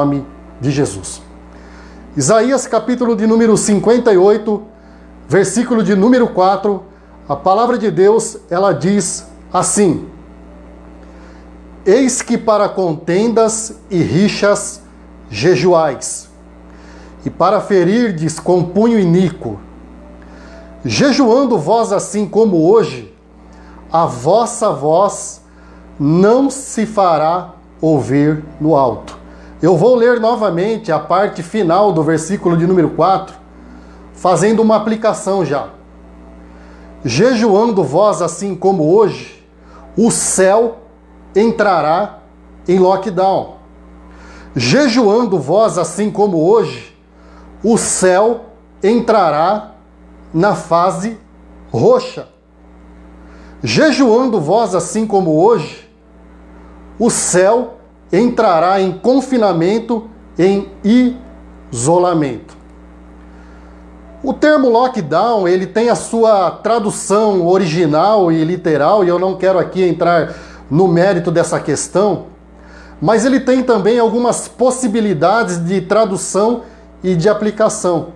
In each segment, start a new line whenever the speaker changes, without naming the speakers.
nome de Jesus. Isaías, capítulo de número 58, versículo de número 4, a palavra de Deus, ela diz assim: Eis que para contendas e rixas jejuais, e para ferirdes com punho iníquo, jejuando vós assim como hoje, a vossa voz não se fará ouvir no alto. Eu vou ler novamente a parte final do versículo de número 4, fazendo uma aplicação já. Jejuando vós assim como hoje, o céu entrará em lockdown. Jejuando vós assim como hoje, o céu entrará na fase roxa. Jejuando vós assim como hoje, o céu entrará em confinamento, em isolamento. O termo lockdown, ele tem a sua tradução original e literal, e eu não quero aqui entrar no mérito dessa questão, mas ele tem também algumas possibilidades de tradução e de aplicação.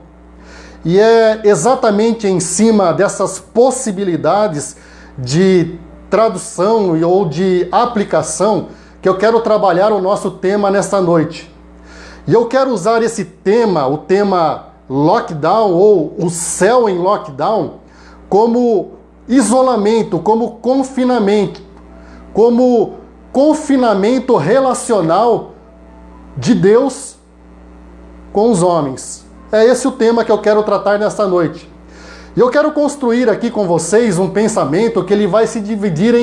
E é exatamente em cima dessas possibilidades de tradução ou de aplicação que eu quero trabalhar o nosso tema nesta noite. E eu quero usar esse tema, o tema lockdown ou o céu em lockdown, como isolamento, como confinamento relacional de Deus com os homens. É esse o tema que eu quero tratar nesta noite. E eu quero construir aqui com vocês um pensamento que ele vai se dividir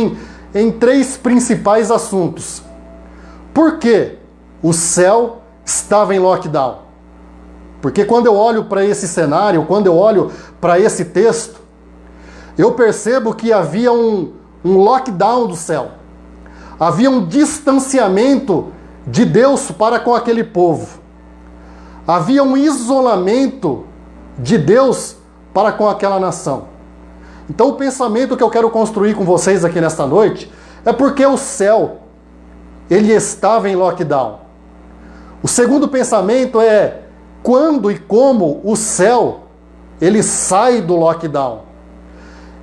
em três principais assuntos. Por que o céu estava em lockdown? Porque quando eu olho para esse cenário, quando eu olho para esse texto, eu percebo que havia um lockdown do céu. Havia um distanciamento de Deus para com aquele povo. Havia um isolamento de Deus para com aquela nação. Então o pensamento que eu quero construir com vocês aqui nesta noite é porque o céu, ele estava em lockdown. O segundo pensamento é quando e como o céu, ele sai do lockdown.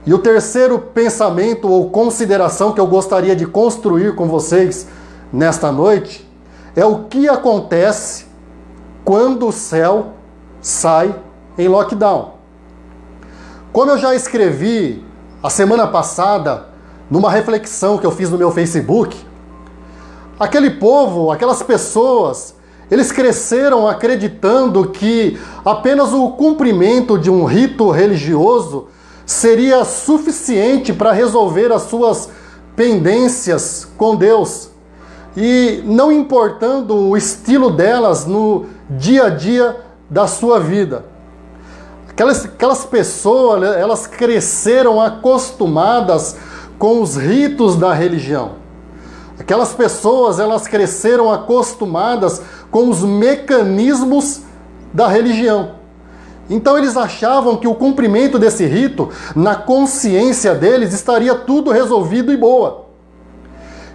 E o terceiro pensamento ou consideração que eu gostaria de construir com vocês nesta noite é o que acontece quando o céu sai em lockdown. Como eu já escrevi a semana passada, numa reflexão que eu fiz no meu Facebook, aquele povo, aquelas pessoas, eles cresceram acreditando que apenas o cumprimento de um rito religioso seria suficiente para resolver as suas pendências com Deus. E não importando o estilo delas no dia a dia da sua vida. Aquelas pessoas, elas cresceram acostumadas com os ritos da religião. Aquelas pessoas, elas cresceram acostumadas com os mecanismos da religião. Então eles achavam que o cumprimento desse rito, na consciência deles, estaria tudo resolvido e boa.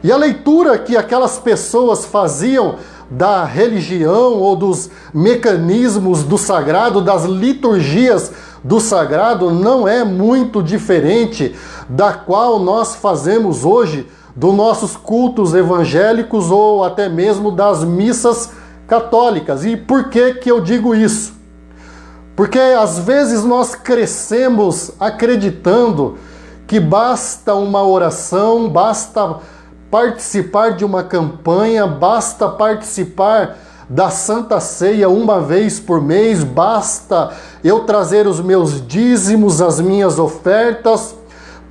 E a leitura que aquelas pessoas faziam da religião ou dos mecanismos do sagrado, das liturgias do sagrado, não é muito diferente da qual nós fazemos hoje dos nossos cultos evangélicos ou até mesmo das missas católicas. E por que eu digo isso? Porque às vezes nós crescemos acreditando que basta uma oração, basta participar de uma campanha, basta participar da Santa Ceia uma vez por mês, basta eu trazer os meus dízimos, as minhas ofertas,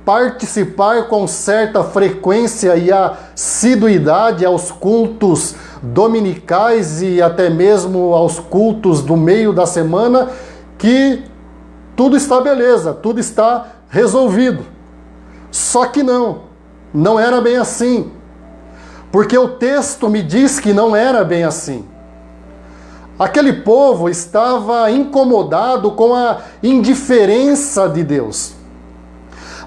participar com certa frequência e assiduidade aos cultos dominicais e até mesmo aos cultos do meio da semana, que tudo está beleza, tudo está resolvido. Só que não era bem assim. Porque o texto me diz que não era bem assim. Aquele povo estava incomodado com a indiferença de Deus.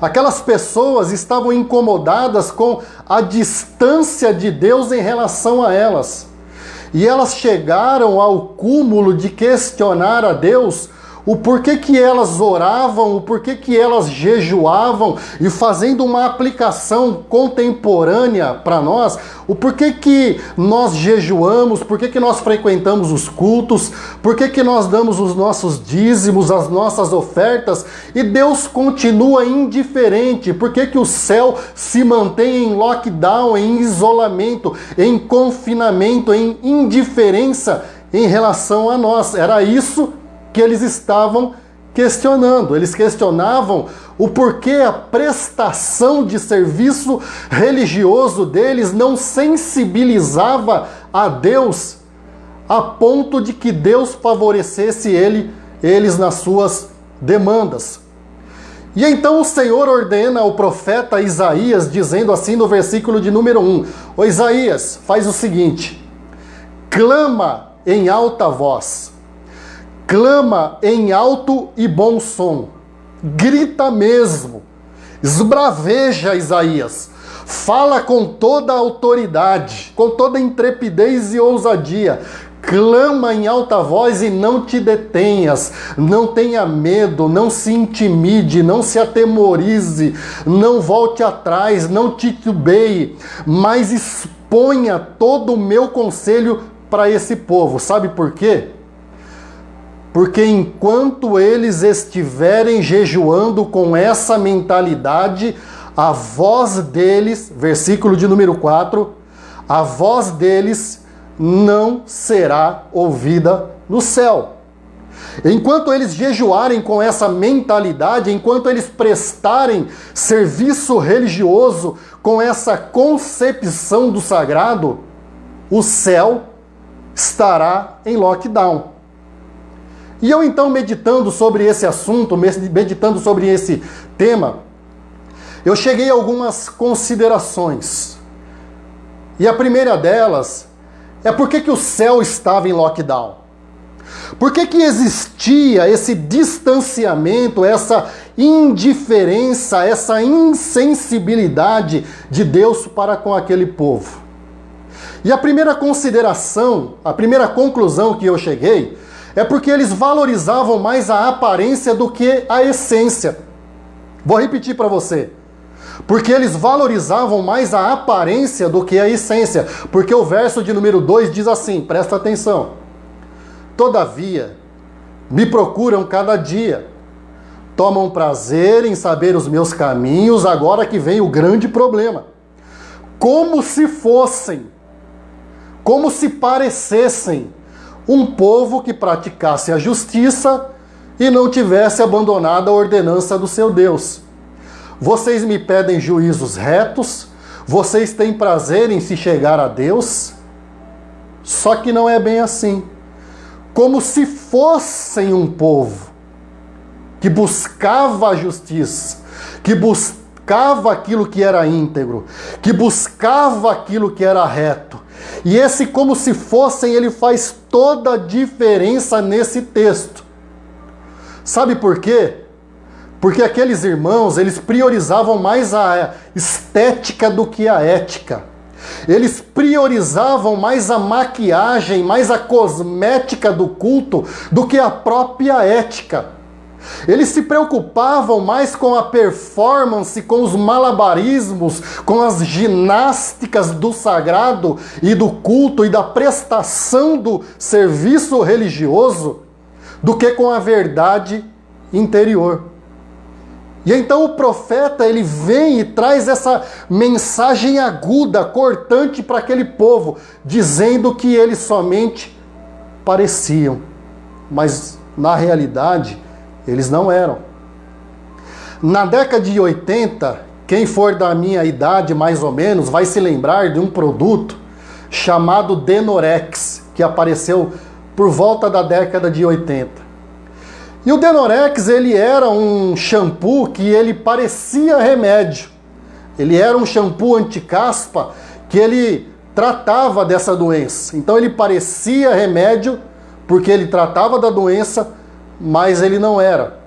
Aquelas pessoas estavam incomodadas com a distância de Deus em relação a elas. E elas chegaram ao cúmulo de questionar a Deus o porquê que elas oravam, o porquê que elas jejuavam, e fazendo uma aplicação contemporânea para nós, o porquê que nós jejuamos, porquê que nós frequentamos os cultos, porquê que nós damos os nossos dízimos, as nossas ofertas, e Deus continua indiferente, porquê que o céu se mantém em lockdown, em isolamento, em confinamento, em indiferença em relação a nós. Era isso que eles estavam questionando. Eles questionavam o porquê a prestação de serviço religioso deles não sensibilizava a Deus a ponto de que Deus favorecesse eles nas suas demandas. E então o Senhor ordena ao profeta Isaías, dizendo assim no versículo de número 1, ô Isaías, faz o seguinte, clama em alta voz, clama em alto e bom som, grita mesmo, esbraveja, Isaías, fala com toda a autoridade, com toda a intrepidez e ousadia, clama em alta voz e não te detenhas, não tenha medo, não se intimide, não se atemorize, não volte atrás, não titubeie, mas exponha todo o meu conselho para esse povo. Sabe por quê? Porque enquanto eles estiverem jejuando com essa mentalidade, a voz deles, versículo de número 4, a voz deles não será ouvida no céu. Enquanto eles jejuarem com essa mentalidade, enquanto eles prestarem serviço religioso com essa concepção do sagrado, o céu estará em lockdown. E eu então, meditando sobre esse assunto, meditando sobre esse tema, eu cheguei a algumas considerações. E a primeira delas é por que o céu estava em lockdown? Por que existia esse distanciamento, essa indiferença, essa insensibilidade de Deus para com aquele povo? E a primeira consideração, a primeira conclusão que eu cheguei, é porque eles valorizavam mais a aparência do que a essência. Vou repetir para você. Porque eles valorizavam mais a aparência do que a essência. Porque o verso de número 2 diz assim, presta atenção. Todavia, me procuram cada dia. Tomam prazer em saber os meus caminhos, agora que vem o grande problema. Como se fossem, como se parecessem, um povo que praticasse a justiça e não tivesse abandonado a ordenança do seu Deus. Vocês me pedem juízos retos, vocês têm prazer em se chegar a Deus, só que não é bem assim. Como se fossem um povo que buscava a justiça, que buscava aquilo que era íntegro, que buscava aquilo que era reto. E esse como se fossem, ele faz toda a diferença nesse texto. Sabe por quê? Porque aqueles irmãos, eles priorizavam mais a estética do que a ética. Eles priorizavam mais a maquiagem, mais a cosmética do culto do que a própria ética. Eles se preocupavam mais com a performance, com os malabarismos, com as ginásticas do sagrado e do culto e da prestação do serviço religioso do que com a verdade interior. E então o profeta, ele vem e traz essa mensagem aguda, cortante para aquele povo, dizendo que eles somente pareciam, mas na realidade eles não eram. Na década de 80, quem for da minha idade mais ou menos vai se lembrar de um produto chamado Denorex, que apareceu por volta da década de 80. E o Denorex, ele era um shampoo que ele parecia remédio. Ele era um shampoo anti-caspa que ele tratava dessa doença. Então ele parecia remédio porque ele tratava da doença, mas ele não era.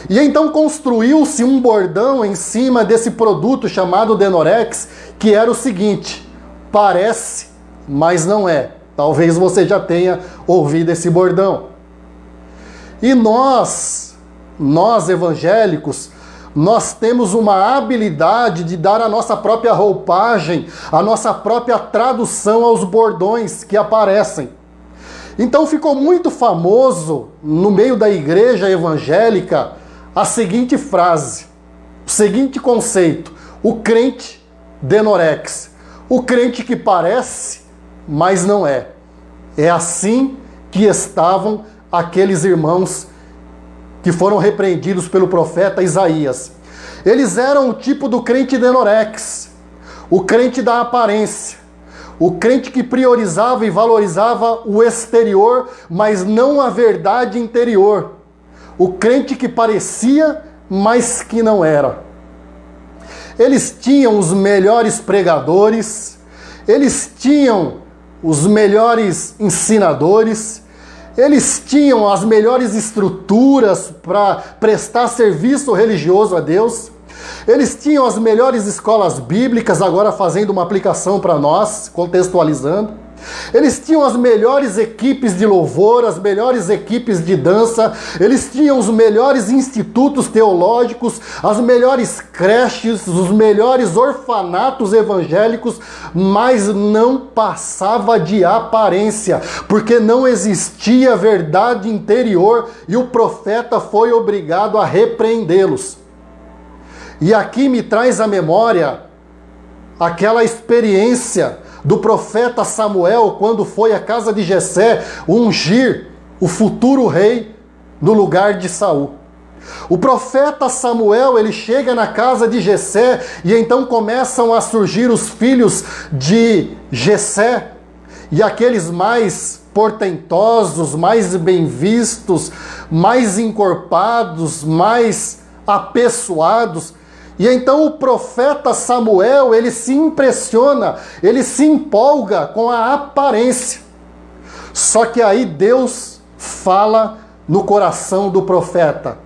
E então construiu-se um bordão em cima desse produto chamado Denorex, que era o seguinte: parece, mas não é. Talvez você já tenha ouvido esse bordão. E nós evangélicos, nós temos uma habilidade de dar a nossa própria roupagem, a nossa própria tradução aos bordões que aparecem. Então ficou muito famoso no meio da igreja evangélica a seguinte frase, o seguinte conceito: o crente denorex, o crente que parece, mas não é. É assim que estavam aqueles irmãos que foram repreendidos pelo profeta Isaías. Eles eram o tipo do crente denorex, o crente da aparência, o crente que priorizava e valorizava o exterior, mas não a verdade interior. O crente que parecia, mas que não era. Eles tinham os melhores pregadores, eles tinham os melhores ensinadores, eles tinham as melhores estruturas para prestar serviço religioso a Deus. Eles tinham as melhores escolas bíblicas, agora fazendo uma aplicação para nós, contextualizando. Eles tinham as melhores equipes de louvor, as melhores equipes de dança. Eles tinham os melhores institutos teológicos, as melhores creches, os melhores orfanatos evangélicos, mas não passava de aparência, porque não existia verdade interior e o profeta foi obrigado a repreendê-los. E aqui me traz à memória aquela experiência do profeta Samuel, quando foi à casa de Jessé ungir o futuro rei no lugar de Saul. O profeta Samuel, ele chega na casa de Jessé e então começam a surgir os filhos de Jessé, e aqueles mais portentosos, mais bem vistos, mais encorpados, mais apessoados. E então o profeta Samuel, ele se impressiona, ele se empolga com a aparência. Só que aí Deus fala no coração do profeta: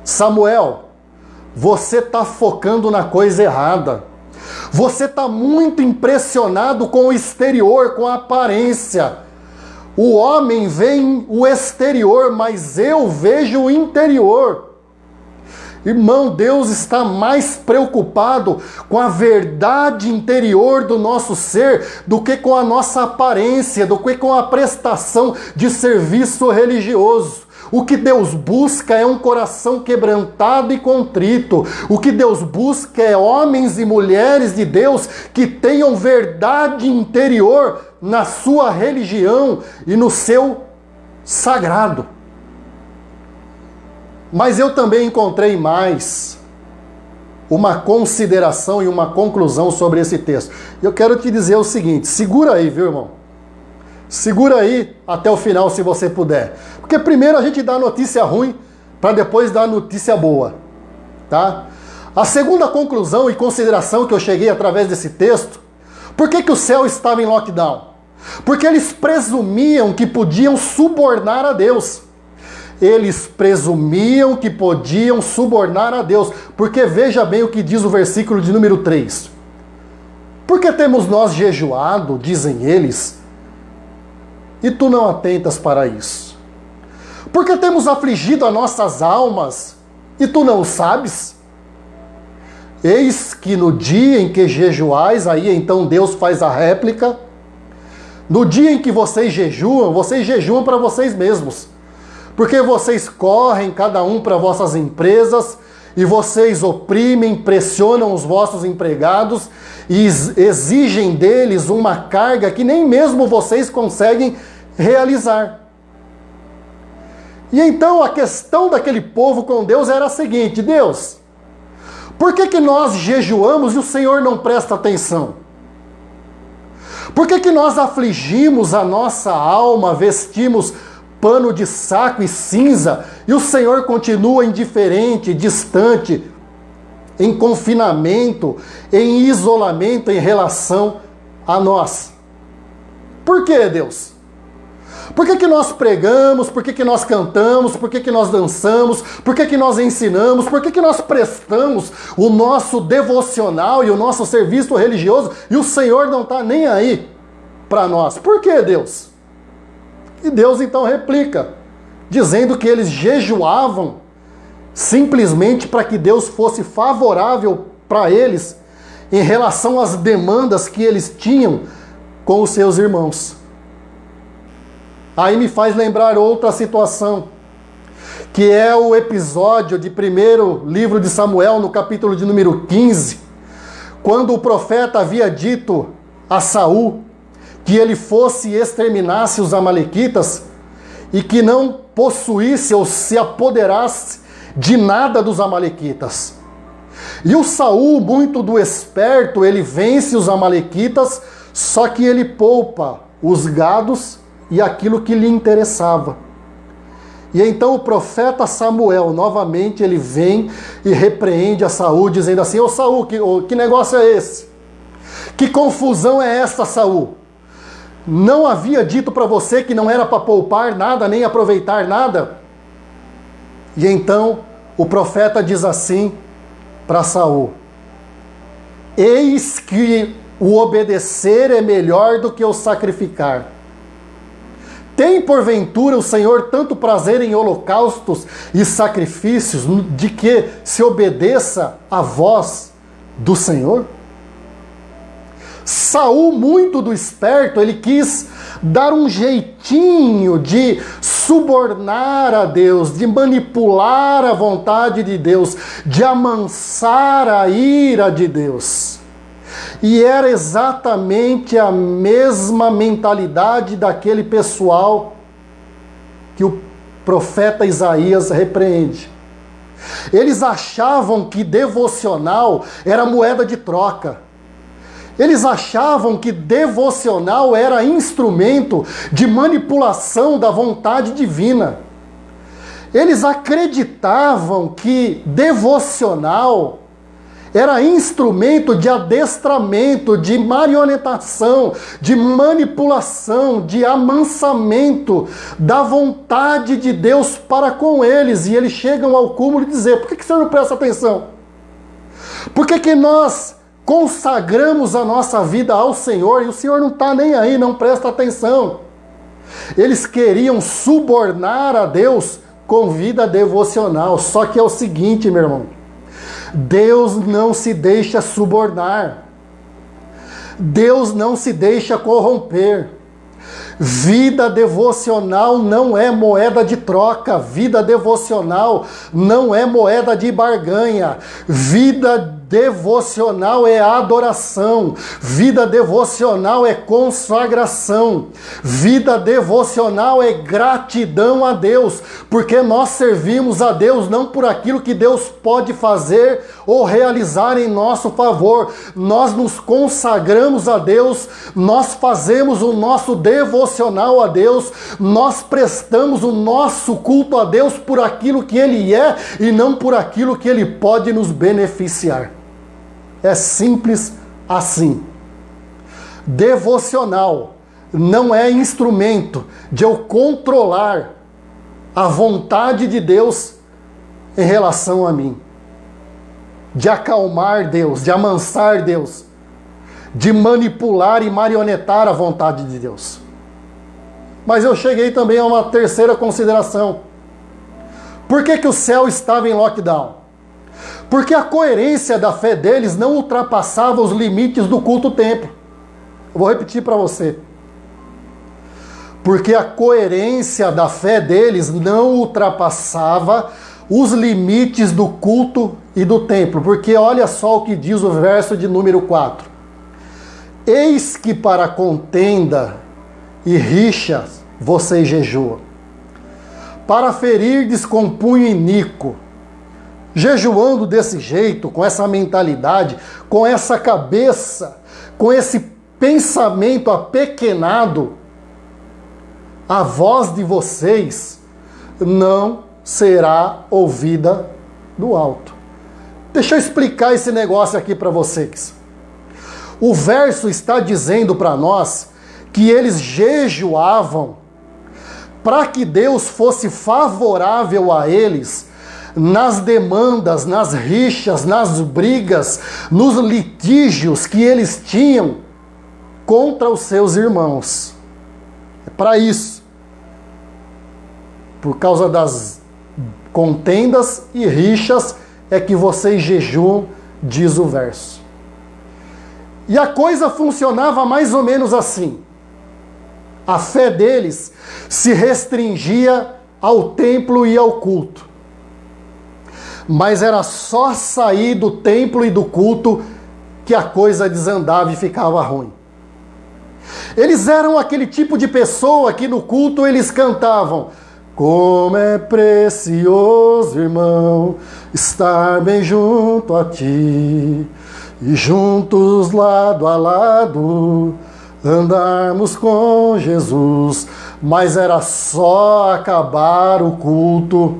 Samuel, você está focando na coisa errada. Você está muito impressionado com o exterior, com a aparência. O homem vê o exterior, mas eu vejo o interior. Irmão, Deus está mais preocupado com a verdade interior do nosso ser do que com a nossa aparência, do que com a prestação de serviço religioso. O que Deus busca é um coração quebrantado e contrito. O que Deus busca é homens e mulheres de Deus que tenham verdade interior na sua religião e no seu sagrado. Mas eu também encontrei mais uma consideração e uma conclusão sobre esse texto. Eu quero te dizer o seguinte: segura aí, viu, irmão? Segura aí até o final, se você puder. Porque primeiro a gente dá notícia ruim, para depois dar notícia boa, tá? A segunda conclusão e consideração que eu cheguei através desse texto: por que o céu estava em lockdown? Porque eles presumiam que podiam subornar a Deus. Eles presumiam que podiam subornar a Deus. Porque veja bem o que diz o versículo de número 3. Porque temos nós jejuado, dizem eles, e tu não atentas para isso? Porque temos afligido as nossas almas, e tu não sabes? Eis que no dia em que jejuais, aí então Deus faz a réplica, no dia em que vocês jejuam para vocês mesmos. Porque vocês correm cada um para vossas empresas e vocês oprimem, pressionam os vossos empregados e exigem deles uma carga que nem mesmo vocês conseguem realizar. E então a questão daquele povo com Deus era a seguinte: Deus, por que nós jejuamos e o Senhor não presta atenção? Por que nós afligimos a nossa alma, vestimos pano de saco e cinza, e o Senhor continua indiferente, distante, em confinamento, em isolamento em relação a nós? Por que, Deus? Por que nós pregamos? Por que nós cantamos? Por que nós dançamos? Por que nós ensinamos? Por que nós prestamos o nosso devocional e o nosso serviço religioso e o Senhor não está nem aí? para nós. Por que, Deus? E Deus então replica, dizendo que eles jejuavam simplesmente para que Deus fosse favorável para eles em relação às demandas que eles tinham com os seus irmãos. Aí me faz lembrar outra situação, que é o episódio de 1º livro de Samuel, no capítulo de número 15, quando o profeta havia dito a Saul que ele fosse e exterminasse os amalequitas e que não possuísse ou se apoderasse de nada dos amalequitas. E o Saul, muito do esperto, ele vence os amalequitas, só que ele poupa os gados e aquilo que lhe interessava. E então o profeta Samuel, novamente, ele vem e repreende a Saul, dizendo assim: ô Saul, que negócio é esse? Que confusão é esta, Saul? Não havia dito para você que não era para poupar nada, nem aproveitar nada? E então o profeta diz assim para Saul: eis que o obedecer é melhor do que o sacrificar. Tem porventura o Senhor tanto prazer em holocaustos e sacrifícios, de que se obedeça à voz do Senhor? Saul, muito do esperto, ele quis dar um jeitinho de subornar a Deus, de manipular a vontade de Deus, de amansar a ira de Deus. E era exatamente a mesma mentalidade daquele pessoal que o profeta Isaías repreende. Eles achavam que devocional era moeda de troca. Eles achavam que devocional era instrumento de manipulação da vontade divina. Eles acreditavam que devocional era instrumento de adestramento, de marionetação, de manipulação, de amansamento da vontade de Deus para com eles. E eles chegam ao cúmulo de dizer: por que o senhor não presta atenção? Por que nós consagramos a nossa vida ao Senhor e o Senhor não está nem aí, não presta atenção? Eles queriam subornar a Deus com vida devocional. Só que é o seguinte, meu irmão: Deus não se deixa subornar. Deus não se deixa corromper. Vida devocional não é moeda de troca. Vida devocional não é moeda de barganha. Vida devocional é adoração. Vida devocional é consagração. Vida devocional é gratidão a Deus, porque nós servimos a Deus não por aquilo que Deus pode fazer ou realizar em nosso favor. Nós nos consagramos a Deus, nós fazemos o nosso devocional a Deus, nós prestamos o nosso culto a Deus por aquilo que Ele é e não por aquilo que Ele pode nos beneficiar. É simples assim. Devocional não é instrumento de eu controlar a vontade de Deus em relação a mim, de acalmar Deus, de amansar Deus, de manipular e marionetar a vontade de Deus. Mas eu cheguei também a uma terceira consideração. Por que o céu estava em lockdown? Porque a coerência da fé deles não ultrapassava os limites do culto-templo. Eu vou repetir para você. Porque a coerência da fé deles não ultrapassava os limites do culto e do templo. Porque olha só o que diz o verso de número 4. Eis que para contenda e rixas vocês jejuam. Para ferirdes com punho iníquo. Jejuando desse jeito, com essa mentalidade, com essa cabeça, com esse pensamento apequenado, a voz de vocês não será ouvida do alto. Deixa eu explicar esse negócio aqui para vocês. O verso está dizendo para nós que eles jejuavam para que Deus fosse favorável a eles nas demandas, nas rixas, nas brigas, nos litígios que eles tinham contra os seus irmãos. É para isso. Por causa das contendas e rixas é que vocês jejuam, diz o verso. E a coisa funcionava mais ou menos assim. A fé deles se restringia ao templo e ao culto. Mas era só sair do templo e do culto que a coisa desandava e ficava ruim. Eles eram aquele tipo de pessoa que no culto eles cantavam: como é precioso, irmão, estar bem junto a ti, e juntos lado a lado andarmos com Jesus. Mas era só acabar o culto,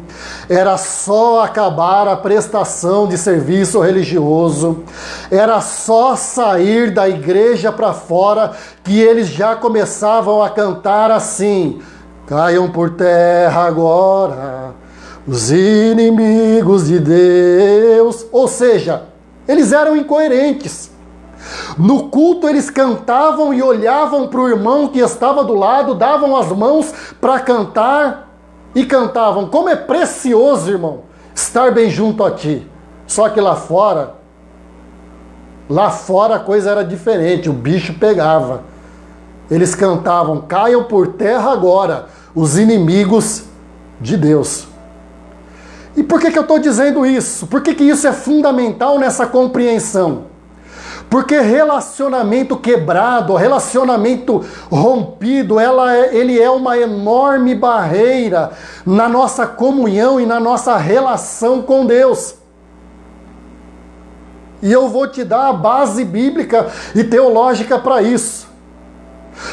era só acabar a prestação de serviço religioso, era só sair da igreja para fora que eles já começavam a cantar assim: caiam por terra agora os inimigos de Deus. Ou seja, eles eram incoerentes. No culto eles cantavam e olhavam para o irmão que estava do lado, davam as mãos para cantar e cantavam: como é precioso, irmão, estar bem junto a ti. Só que lá fora a coisa era diferente, o bicho pegava. Eles cantavam: caiam por terra agora os inimigos de Deus. E por que eu estou dizendo isso? Por que isso é fundamental nessa compreensão? Porque relacionamento quebrado, relacionamento rompido, ele é uma enorme barreira na nossa comunhão e na nossa relação com Deus. E eu vou te dar a base bíblica e teológica para isso.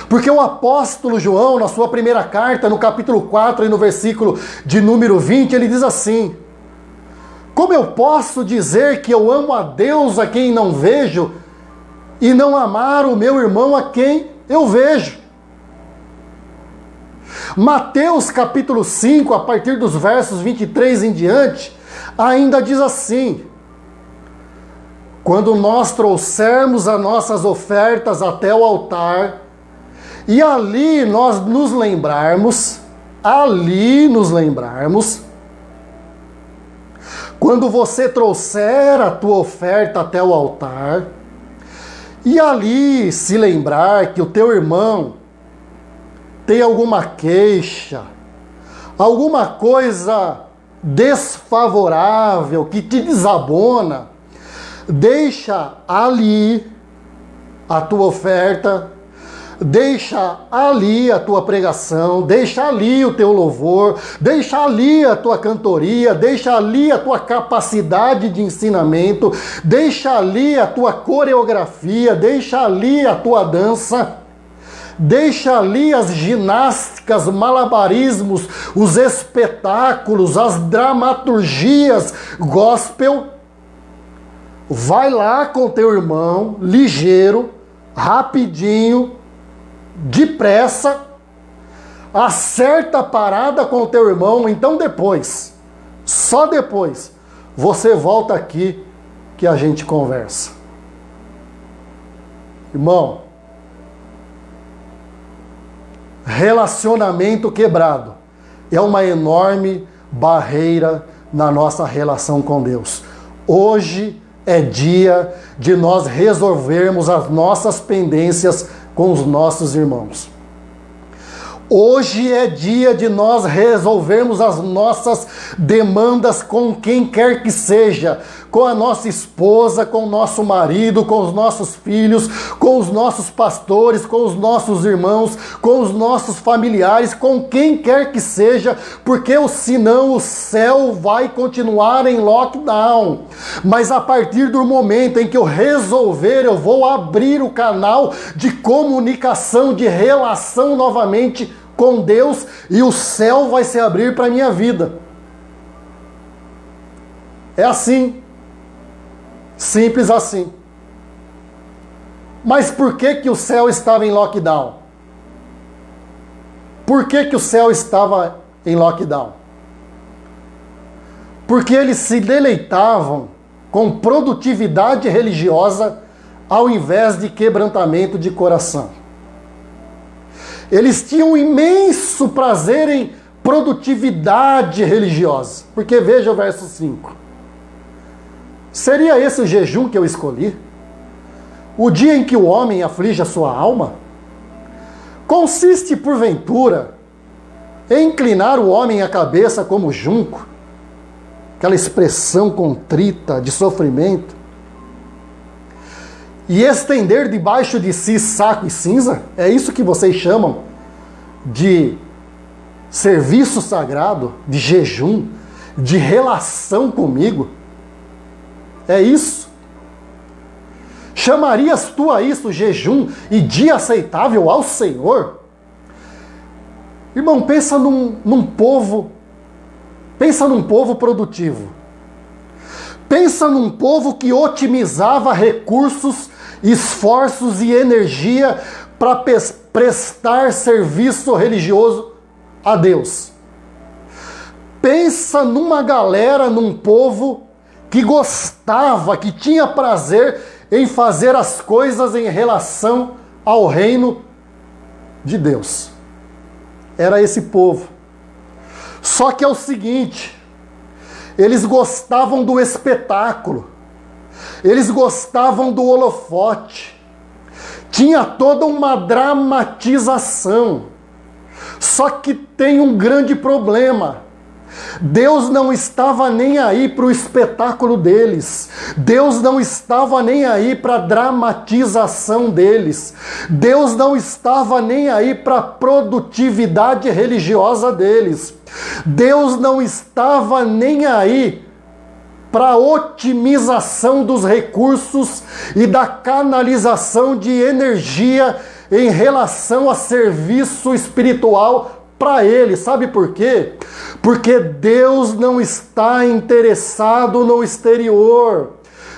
Porque o apóstolo João, na sua primeira carta, no capítulo 4 e no versículo de número 20, ele diz assim: como eu posso dizer que eu amo a Deus a quem não vejo e não amar o meu irmão a quem eu vejo? Mateus capítulo 5, a partir dos versos 23 em diante, ainda diz assim: quando nós trouxermos as nossas ofertas até o altar, e ali nos lembrarmos, quando você trouxer a tua oferta até o altar, e ali se lembrar que o teu irmão tem alguma queixa, alguma coisa desfavorável que te desabona, deixa ali a tua oferta, deixa ali a tua pregação, deixa ali o teu louvor, deixa ali a tua cantoria, deixa ali a tua capacidade de ensinamento, deixa ali a tua coreografia, deixa ali a tua dança, deixa ali as ginásticas, malabarismos, os espetáculos, as dramaturgias gospel. Vai lá com teu irmão, ligeiro, rapidinho, depressa, acerta a parada com o teu irmão, então depois, só depois, você volta aqui que a gente conversa. Irmão, relacionamento quebrado é uma enorme barreira na nossa relação com Deus. Hoje é dia de nós resolvermos as nossas pendências com os nossos irmãos. Hoje é dia de nós resolvermos as nossas demandas com quem quer que seja, com a nossa esposa, com o nosso marido, com os nossos filhos, com os nossos pastores, com os nossos irmãos, com os nossos familiares, com quem quer que seja, porque senão o céu vai continuar em lockdown. Mas a partir do momento em que eu resolver, eu vou abrir o canal de comunicação, de relação novamente com Deus, e o céu vai se abrir para a minha vida. É assim. Simples assim. Mas por que o céu estava em lockdown? Por que o céu estava em lockdown? Porque eles se deleitavam com produtividade religiosa ao invés de quebrantamento de coração. Eles tinham um imenso prazer em produtividade religiosa. Porque veja o verso 5. Seria esse o jejum que eu escolhi? O dia em que o homem aflige a sua alma? Consiste, porventura, em inclinar o homem a cabeça como junco? Aquela expressão contrita de sofrimento. E estender debaixo de si saco e cinza? É isso que vocês chamam de serviço sagrado, de jejum, de relação comigo? É isso? Chamarias tu a isso jejum e dia aceitável ao Senhor? Irmão, pensa num povo produtivo. Pensa num povo que otimizava recursos, esforços e energia para prestar serviço religioso a Deus. Pensa numa galera, num povo que gostava, que tinha prazer em fazer as coisas em relação ao reino de Deus. Era esse povo. Só que é o seguinte, eles gostavam do espetáculo, eles gostavam do holofote, tinha toda uma dramatização. Só que tem um grande problema. Deus não estava nem aí para o espetáculo deles. Deus não estava nem aí para a dramatização deles. Deus não estava nem aí para a produtividade religiosa deles. Deus não estava nem aí para a otimização dos recursos e da canalização de energia em relação a serviço espiritual para ele. Sabe por quê? Porque Deus não está interessado no exterior.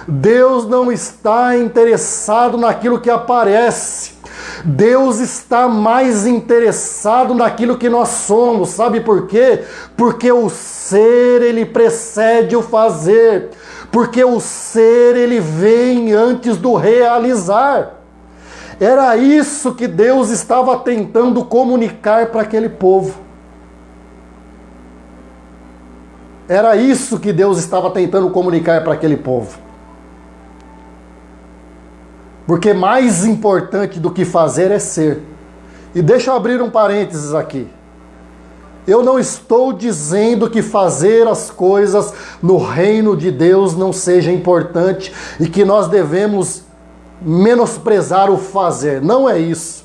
Deus não está interessado naquilo que aparece. Deus está mais interessado naquilo que nós somos. Sabe por quê? Porque o ser, ele precede o fazer. Porque o ser, ele vem antes do realizar. Era isso que Deus estava tentando comunicar para aquele povo. Era isso que Deus estava tentando comunicar para aquele povo. Porque mais importante do que fazer é ser. E deixa eu abrir um parênteses aqui. Eu não estou dizendo que fazer as coisas no reino de Deus não seja importante e que nós devemos menosprezar o fazer. Não é isso.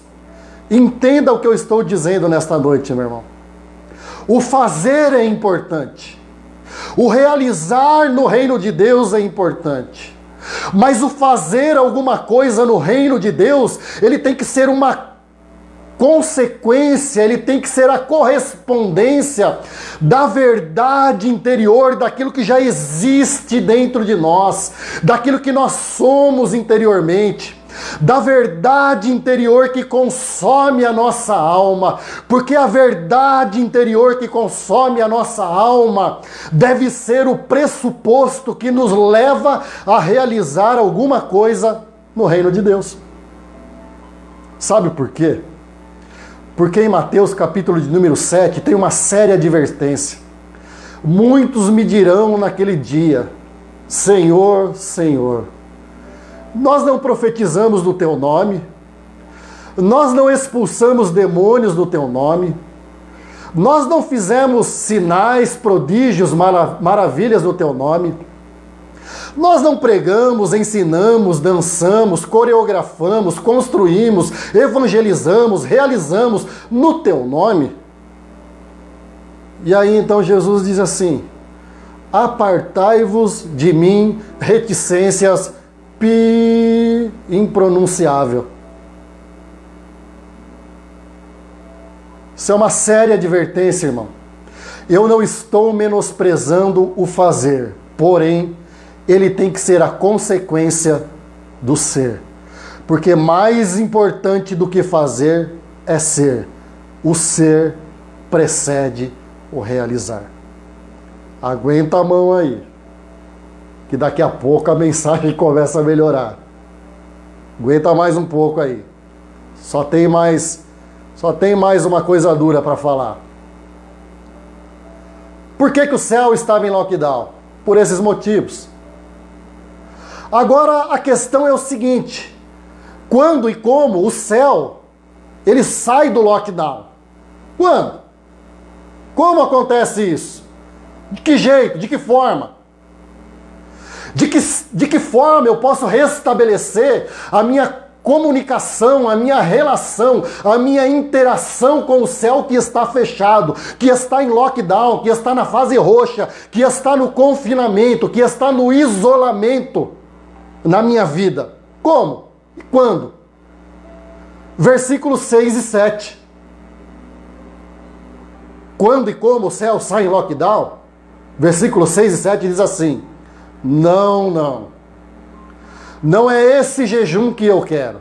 Entenda o que eu estou dizendo nesta noite, meu irmão. O fazer é importante. O realizar no reino de Deus é importante. Mas o fazer alguma coisa no reino de Deus, ele tem que ser uma consequência, ele tem que ser a correspondência da verdade interior, daquilo que já existe dentro de nós, daquilo que nós somos interiormente, da verdade interior que consome a nossa alma, porque a verdade interior que consome a nossa alma deve ser o pressuposto que nos leva a realizar alguma coisa no reino de Deus. Sabe por quê? Porque em Mateus capítulo de número 7 tem uma séria advertência. Muitos me dirão naquele dia: Senhor, Senhor, nós não profetizamos no teu nome, nós não expulsamos demônios no teu nome, nós não fizemos sinais, prodígios, maravilhas no teu nome, nós não pregamos, ensinamos, dançamos, coreografamos, construímos, evangelizamos, realizamos no teu nome. E aí então Jesus diz assim: apartai-vos de mim, reticências impronunciável. Isso é uma séria advertência, irmão. Eu não estou menosprezando o fazer, porém, ele tem que ser a consequência do ser. Porque mais importante do que fazer é ser. O ser precede o realizar. Aguenta a mão aí, que daqui a pouco a mensagem começa a melhorar. Aguenta mais um pouco aí. Só tem mais uma coisa dura para falar. Por que o céu estava em lockdown? Por esses motivos. Agora a questão é o seguinte: quando e como o céu ele sai do lockdown? Quando? Como acontece isso? De que jeito? De que forma? De que forma eu posso restabelecer a minha comunicação, a minha relação, a minha interação com o céu que está fechado, que está em lockdown, que está na fase roxa, que está no confinamento, que está no isolamento na minha vida? Como? E quando? Versículos 6 e 7. Quando e como o céu sai em lockdown? Versículos 6 e 7 diz assim: Não é esse jejum que eu quero.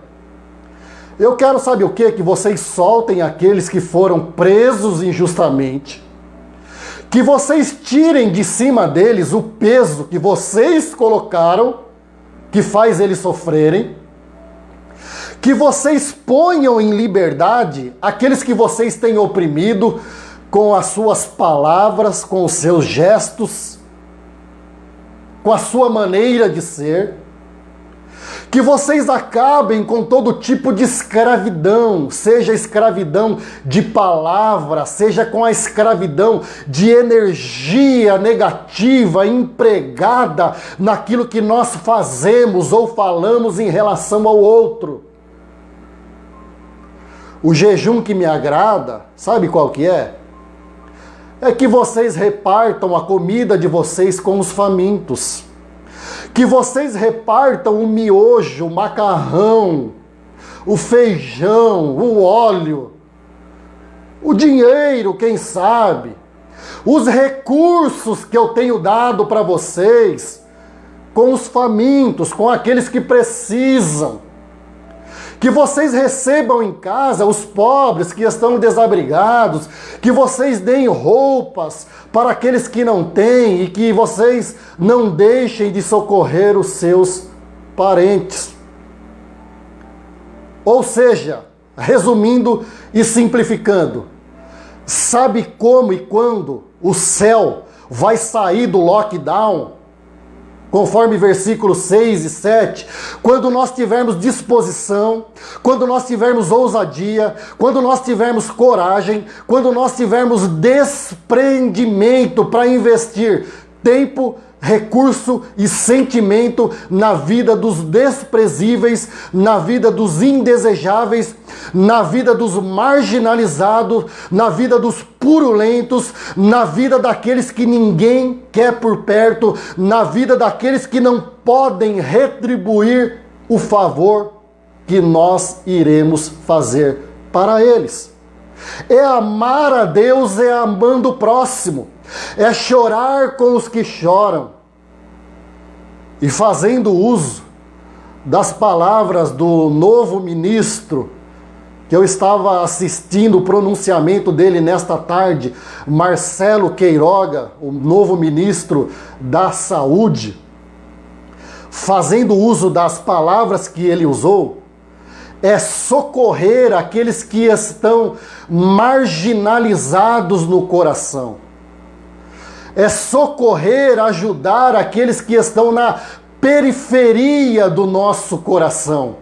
Eu quero, sabe o quê? Que vocês soltem aqueles que foram presos injustamente, que vocês tirem de cima deles o peso que vocês colocaram, que faz eles sofrerem, que vocês ponham em liberdade aqueles que vocês têm oprimido com as suas palavras, com os seus gestos, com a sua maneira de ser, que vocês acabem com todo tipo de escravidão, seja escravidão de palavra, seja com a escravidão de energia negativa empregada naquilo que nós fazemos ou falamos em relação ao outro. O jejum que me agrada, sabe qual que é? É que vocês repartam a comida de vocês com os famintos. Que vocês repartam o miojo, o macarrão, o feijão, o óleo, o dinheiro, quem sabe, os recursos que eu tenho dado para vocês com os famintos, com aqueles que precisam. Que vocês recebam em casa os pobres que estão desabrigados, que vocês deem roupas para aqueles que não têm e que vocês não deixem de socorrer os seus parentes. Ou seja, resumindo e simplificando, sabe como e quando o céu vai sair do lockdown? Conforme versículos 6 e 7, quando nós tivermos disposição, quando nós tivermos ousadia, quando nós tivermos coragem, quando nós tivermos desprendimento para investir tempo, recurso e sentimento na vida dos desprezíveis, na vida dos indesejáveis, na vida dos marginalizados, na vida dos purulentos, na vida daqueles que ninguém quer por perto, na vida daqueles que não podem retribuir o favor que nós iremos fazer para eles. É amar a Deus, é amando o próximo, é chorar com os que choram. E fazendo uso das palavras do novo ministro, que eu estava assistindo o pronunciamento dele nesta tarde, Marcelo Queiroga, o novo ministro da Saúde, fazendo uso das palavras que ele usou, é socorrer aqueles que estão marginalizados no coração. É socorrer, ajudar aqueles que estão na periferia do nosso coração.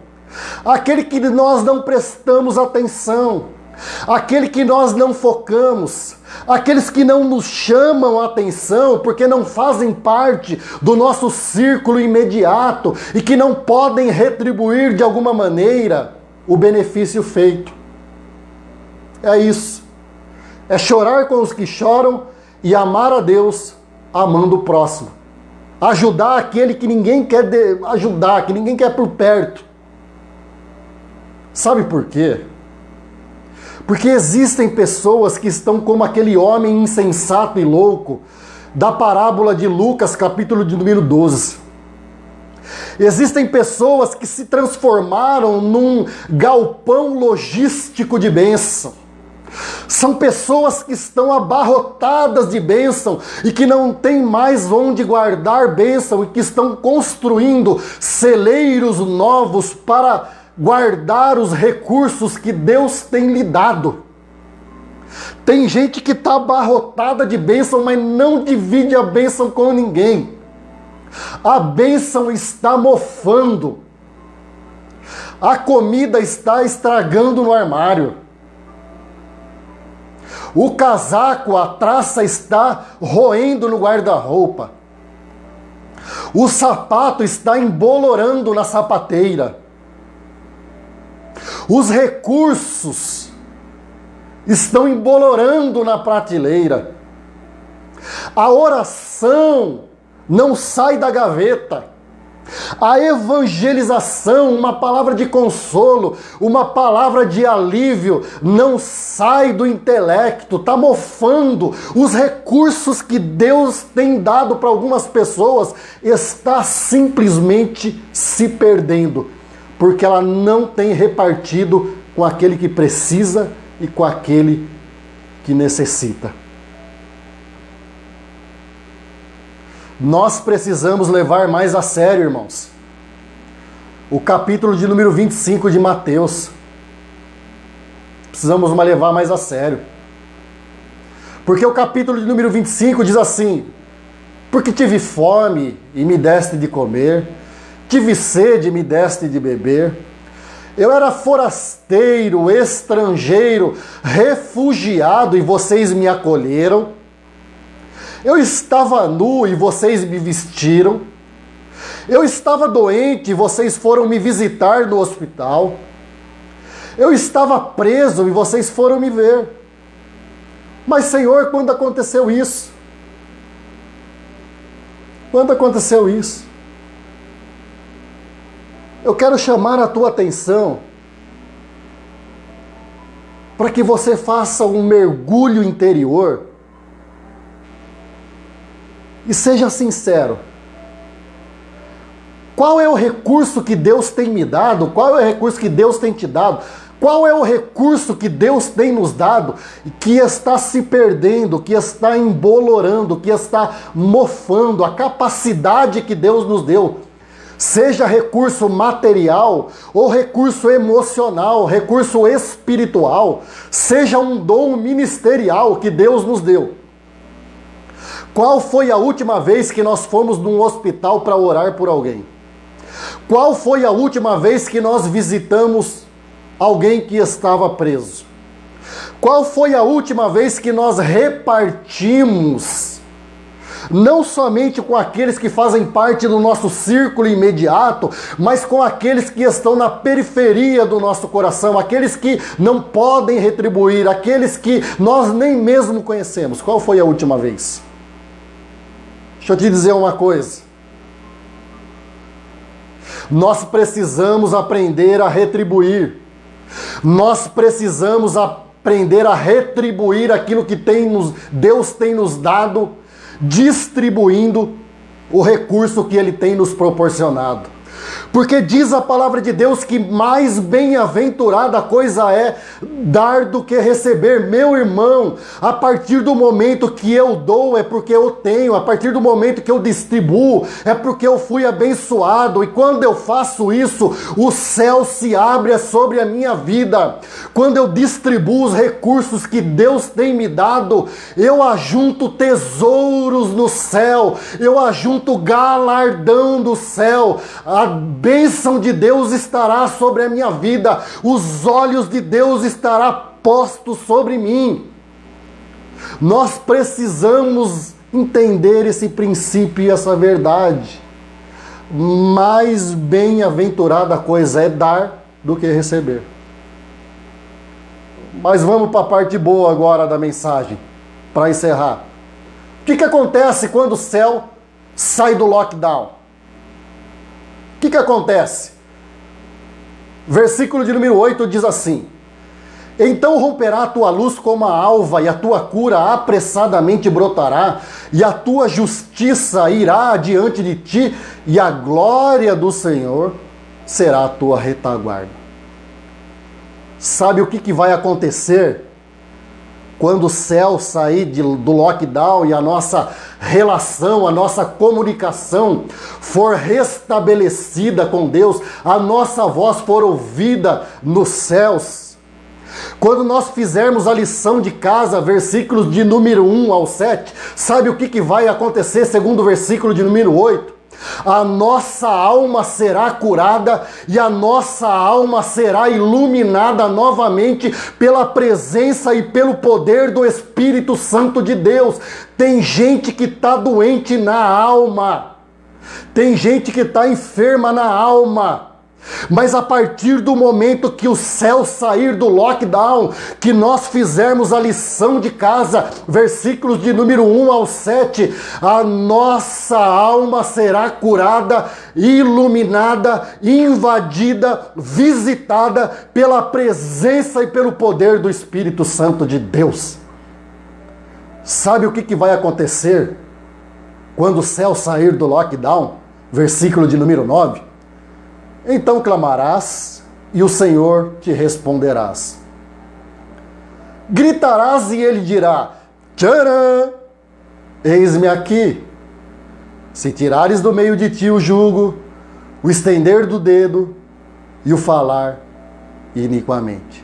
Aquele que nós não prestamos atenção, aquele que nós não focamos, aqueles que não nos chamam a atenção porque não fazem parte do nosso círculo imediato e que não podem retribuir de alguma maneira o benefício feito. É isso. É chorar com os que choram e amar a Deus amando o próximo. Ajudar aquele que ninguém quer ajudar, que ninguém quer por perto. Sabe por quê? Porque existem pessoas que estão como aquele homem insensato e louco da parábola de Lucas, capítulo de número 12. Existem pessoas que se transformaram num galpão logístico de bênção. São pessoas que estão abarrotadas de bênção e que não têm mais onde guardar bênção e que estão construindo celeiros novos para guardar os recursos que Deus tem lhe dado. Tem gente que está abarrotada de bênção, mas não divide a bênção com ninguém. A bênção está mofando. A comida está estragando no armário. O casaco, a traça está roendo no guarda-roupa. O sapato está embolorando na sapateira. Os recursos estão embolorando na prateleira. A oração não sai da gaveta. A evangelização, uma palavra de consolo, uma palavra de alívio, não sai do intelecto, está mofando. Os recursos que Deus tem dado para algumas pessoas está simplesmente se perdendo, porque ela não tem repartido com aquele que precisa e com aquele que necessita. Nós precisamos levar mais a sério, irmãos, o capítulo de número 25 de Mateus. Precisamos levar mais a sério. Porque o capítulo de número 25 diz assim: porque tive fome e me deste de comer, tive sede e me deste de beber, eu era forasteiro, estrangeiro, refugiado e vocês me acolheram. Eu estava nu e vocês me vestiram. Eu estava doente e vocês foram me visitar no hospital. Eu estava preso e vocês foram me ver. Mas, Senhor, quando aconteceu isso? Quando aconteceu isso? Eu quero chamar a tua atenção para que você faça um mergulho interior e seja sincero. Qual é o recurso que Deus tem me dado? Qual é o recurso que Deus tem te dado? Qual é o recurso que Deus tem nos dado que está se perdendo, que está embolorando, que está mofando a capacidade que Deus nos deu? Seja recurso material ou recurso emocional, recurso espiritual, seja um dom ministerial que Deus nos deu. Qual foi a última vez que nós fomos num hospital para orar por alguém? Qual foi a última vez que nós visitamos alguém que estava preso? Qual foi a última vez que nós repartimos, não somente com aqueles que fazem parte do nosso círculo imediato, mas com aqueles que estão na periferia do nosso coração, aqueles que não podem retribuir, aqueles que nós nem mesmo conhecemos? Qual foi a última vez? Deixa eu te dizer uma coisa. Nós precisamos aprender a retribuir. Nós precisamos aprender a retribuir aquilo que Deus tem nos dado, distribuindo o recurso que Ele tem nos proporcionado. Porque diz a palavra de Deus que mais bem-aventurada coisa é dar do que receber. Meu irmão, a partir do momento que eu dou é porque eu tenho, a partir do momento que eu distribuo é porque eu fui abençoado, e quando eu faço isso, o céu se abre sobre a minha vida. Quando eu distribuo os recursos que Deus tem me dado, eu ajunto tesouros no céu, eu ajunto galardão do céu. A bênção de Deus estará sobre a minha vida, os olhos de Deus estarão postos sobre mim. Nós precisamos entender esse princípio e essa verdade. Mais bem-aventurada coisa é dar do que receber. Mas vamos para a parte boa agora da mensagem, para encerrar. O que acontece quando o céu sai do lockdown? O que acontece? Versículo de número 8 diz assim: então romperá a tua luz como a alva, e a tua cura apressadamente brotará, e a tua justiça irá diante de ti, e a glória do Senhor será a tua retaguarda. Sabe o que vai acontecer quando o céu sair do lockdown e a nossa relação, a nossa comunicação for restabelecida com Deus, a nossa voz for ouvida nos céus, quando nós fizermos a lição de casa, versículos de número 1 ao 7, sabe o que vai acontecer segundo o versículo de número 8? A nossa alma será curada e a nossa alma será iluminada novamente pela presença e pelo poder do Espírito Santo de Deus. Tem gente que está doente na alma, tem gente que está enferma na alma. Mas a partir do momento que o céu sair do lockdown, que nós fizermos a lição de casa, versículos de número 1 ao 7, a nossa alma será curada, iluminada, invadida, visitada pela presença e pelo poder do Espírito Santo de Deus. Sabe o que vai acontecer quando o céu sair do lockdown? Versículo de número 9. Então clamarás, e o Senhor te responderás. Gritarás e ele dirá: tcharam! Eis-me aqui. Se tirares do meio de ti o jugo, o estender do dedo e o falar iniquamente.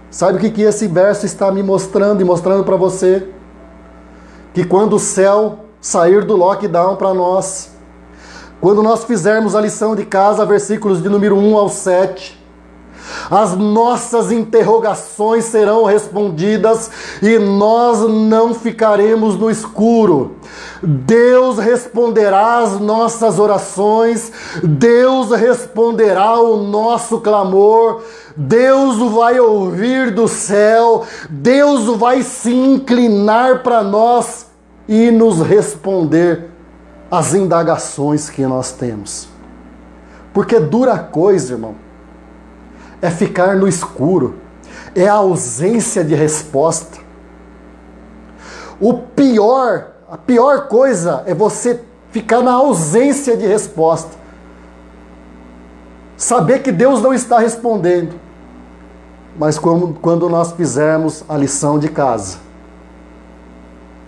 Sabe o que esse verso está me mostrando e mostrando para você? Que quando o céu sair do lockdown para nós, quando nós fizermos a lição de casa, versículos de número 1 ao 7, as nossas interrogações serão respondidas e nós não ficaremos no escuro. Deus responderá às nossas orações, Deus responderá ao nosso clamor, Deus vai ouvir do céu, Deus vai se inclinar para nós e nos responder as indagações que nós temos. Porque dura coisa, irmão, é ficar no escuro, é a ausência de resposta. A pior coisa é você ficar na ausência de resposta. Saber que Deus não está respondendo. Mas quando nós fizermos a lição de casa,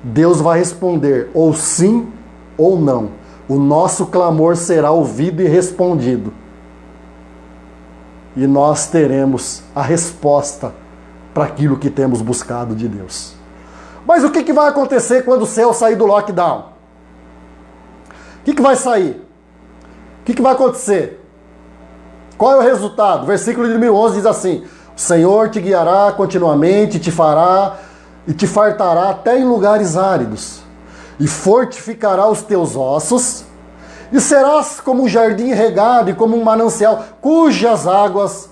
Deus vai responder ou sim ou não. O nosso clamor será ouvido e respondido. E nós teremos a resposta para aquilo que temos buscado de Deus. Mas o que vai acontecer quando o céu sair do lockdown? O que vai sair? O que vai acontecer? Qual é o resultado? Versículo de número 11 diz assim: o Senhor te guiará continuamente, te fará e te fartará até em lugares áridos, e fortificará os teus ossos, e serás como um jardim regado e como um manancial, cujas águas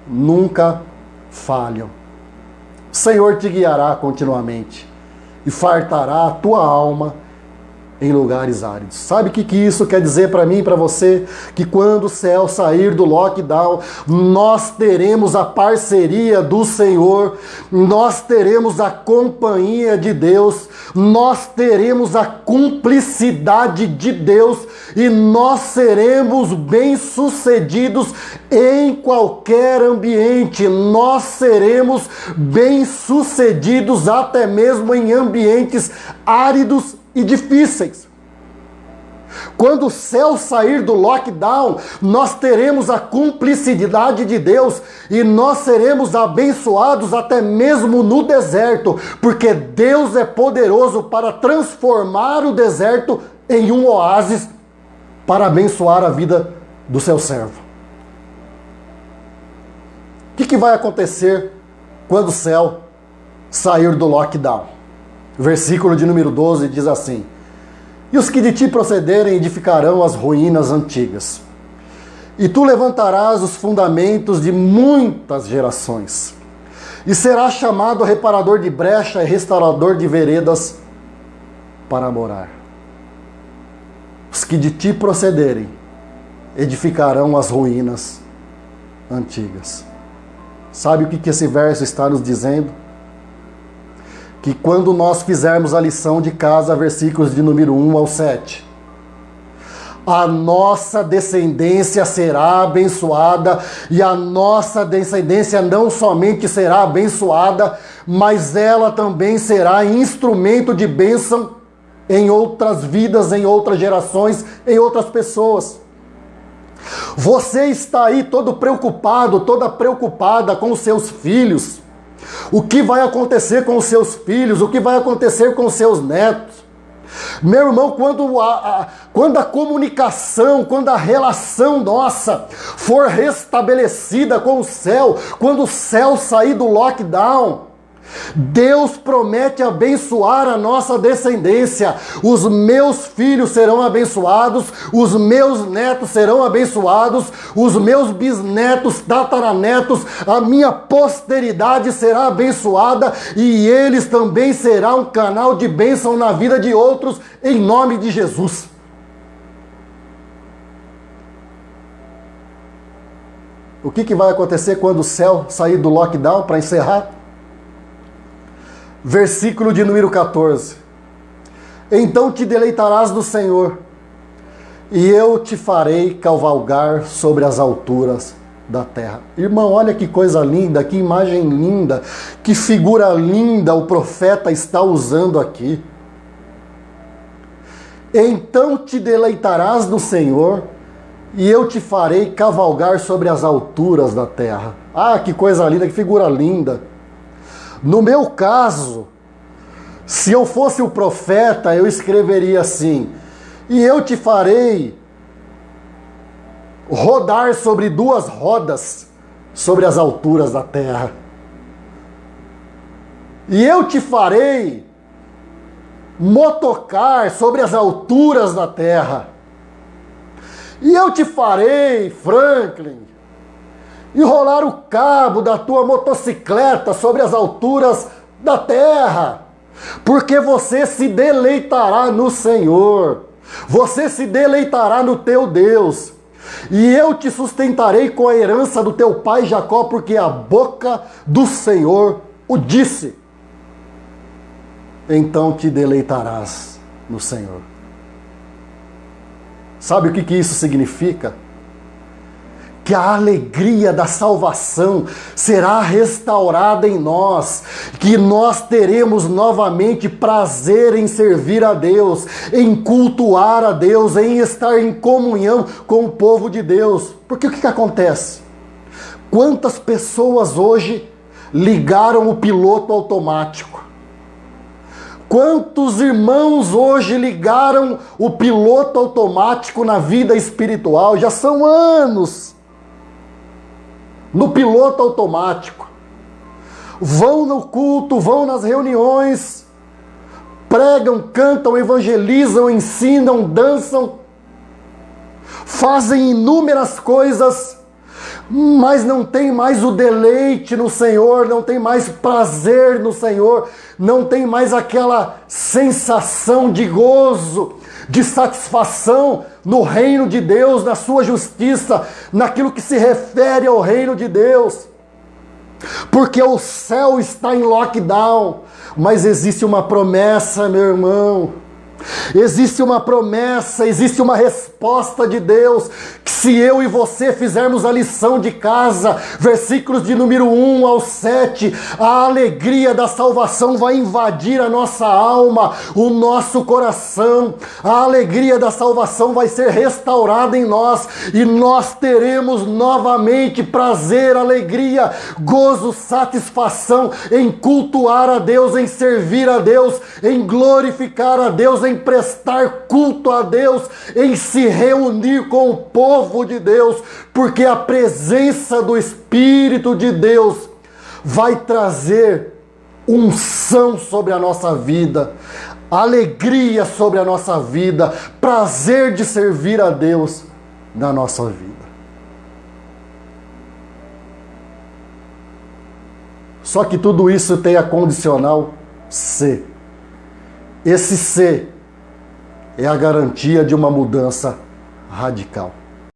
nunca falham. O Senhor te guiará continuamente, e fartará a tua alma em lugares áridos. Sabe o que isso quer dizer para mim e para você? Que quando o céu sair do lockdown, nós teremos a parceria do Senhor, nós teremos a companhia de Deus, nós teremos a cumplicidade de Deus e nós seremos bem-sucedidos em qualquer ambiente. Nós seremos bem-sucedidos até mesmo em ambientes áridos e difíceis. Quando o céu sair do lockdown, nós teremos a cumplicidade de Deus e nós seremos abençoados até mesmo no deserto, porque Deus é poderoso para transformar o deserto em um oásis para abençoar a vida do seu servo. O que vai acontecer quando o céu sair do lockdown? Versículo de número 12 diz assim: e os que de ti procederem edificarão as ruínas antigas, e tu levantarás os fundamentos de muitas gerações, e serás chamado reparador de brecha e restaurador de veredas para morar. Os que de ti procederem edificarão as ruínas antigas. Sabe o que esse verso está nos dizendo? Que quando nós fizermos a lição de casa, versículos de número 1 ao 7, a nossa descendência será abençoada, e a nossa descendência não somente será abençoada, mas ela também será instrumento de bênção em outras vidas, em outras gerações, em outras pessoas. Você está aí todo preocupado, toda preocupada com os seus filhos. O que vai acontecer com os seus filhos? O que vai acontecer com os seus netos? Meu irmão, quando a comunicação, quando a relação nossa for restabelecida com o céu, quando o céu sair do lockdown, Deus promete abençoar a nossa descendência. Os meus filhos serão abençoados, os meus netos serão abençoados, os meus bisnetos, tataranetos, a minha posteridade será abençoada e eles também serão um canal de bênção na vida de outros, em nome de Jesus. O que vai acontecer quando o céu sair do lockdown, para encerrar? Versículo de número 14. Então te deleitarás do Senhor, e eu te farei cavalgar sobre as alturas da terra. Irmão, olha que coisa linda, que imagem linda, que figura linda o profeta está usando aqui. Então te deleitarás do Senhor, e eu te farei cavalgar sobre as alturas da terra. Ah, que coisa linda, que figura linda. No meu caso, se eu fosse o profeta, eu escreveria assim: e eu te farei rodar sobre 2 rodas sobre as alturas da terra. E eu te farei motocar sobre as alturas da terra. E eu te farei, Franklin, enrolar o cabo da tua motocicleta sobre as alturas da terra, porque você se deleitará no Senhor, você se deleitará no teu Deus, e eu te sustentarei com a herança do teu pai Jacó, porque a boca do Senhor o disse. Então te deleitarás no Senhor. Sabe o que isso significa? Que a alegria da salvação será restaurada em nós, que nós teremos novamente prazer em servir a Deus, em cultuar a Deus, em estar em comunhão com o povo de Deus. Porque o que acontece? Quantas pessoas hoje ligaram o piloto automático? Quantos irmãos hoje ligaram o piloto automático na vida espiritual? Já são anos no piloto automático. Vão no culto, vão nas reuniões, pregam, cantam, evangelizam, ensinam, dançam, fazem inúmeras coisas, mas não tem mais o deleite no Senhor, não tem mais prazer no Senhor, não tem mais aquela sensação de gozo, de satisfação no reino de Deus, na sua justiça, naquilo que se refere ao reino de Deus. Porque o céu está em lockdown, mas existe uma promessa, meu irmão. Existe uma promessa, existe uma resposta de Deus, que se eu e você fizermos a lição de casa, versículos de número 1 ao 7, a alegria da salvação vai invadir a nossa alma, o nosso coração, a alegria da salvação vai ser restaurada em nós, e nós teremos novamente prazer, alegria, gozo, satisfação em cultuar a Deus, em servir a Deus, em glorificar a Deus, em prestar culto a Deus, em se reunir com o povo de Deus, porque a presença do Espírito de Deus vai trazer unção sobre a nossa vida, alegria sobre a nossa vida, prazer de servir a Deus na nossa vida. Só que tudo isso tem a condicional C. Esse C é a garantia de uma mudança radical.